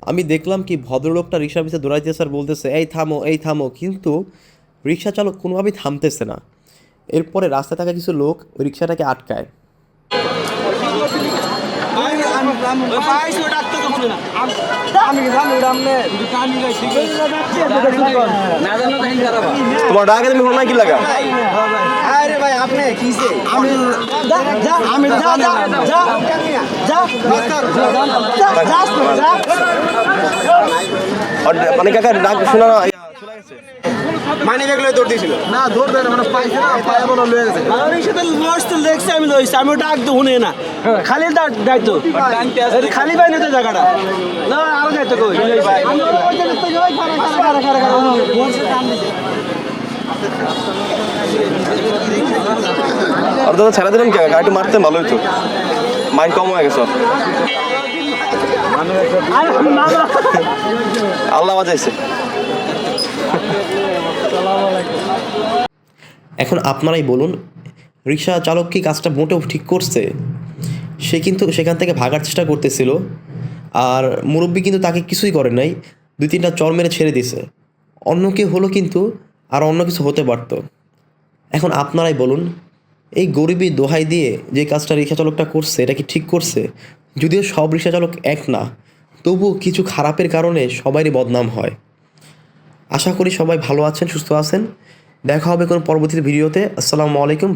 আমি দেখলাম কি ভদ্রলোকটা রিক্সার পিছনে দৌড়াইতেছে আর বলতেছে এই থামো এই থামো, কিন্তু রিক্সা চালক কোনোভাবেই থামতেছে না। এরপরে রাস্তায় থাকা কিছু লোক ওই রিক্সাটাকে আটকায়। তোমার ডাকে তুমি হল না কি লাগা? আরে ভাই আপনি কিসে আমি মানে কাকা ডাক শোনা না মানে দেখলে দৌড় দিয়েছিল না দৌড় দেয় না, মানে পাইছে না, পায়ে বলো লয়ে গেছে। আমি সাথে লড়তে দেখছি, আমি লইছি, আমি ডাক তো শুনে না, খালি যাইতো খালি পাই না তো জায়গাটা না, আরো যাইতো কই আর দাদা ছেড়ে দিলেন কে? গাড়িটা মারতে ভালো হইতো, মাইন্ড কম হয়ে গেছে। আল্লাহ বাঁচাইছে। এখন আপনারাই বলুন, রিক্সা চালক কি কাজটা মোটেও ঠিক করছে? সে কিন্তু সেখান থেকে ভাগার চেষ্টা করতেছিল, আর মুরব্বি কিন্তু তাকে কিছুই করে নাই, 2-3টা চর মেরে ছেড়ে দিছে। অন্য কেউ হলো কিন্তু আর অন্য কিছু হতে পারত। এখন আপনারাই বলুন, এই গরিবী দোহাই দিয়ে যে কাজটা রিক্সা চালকটা করছে এটা কি ঠিক করছে? যদিও সব রিক্সা চালক এক না, তবুও কিছু খারাপের কারণে সবারই বদনাম হয়। আশা করি সবাই ভালো আছেন, সুস্থ আছেন। দেখা হবে কোনো পরবর্তী ভিডিওতে। আসসালামু আলাইকুম।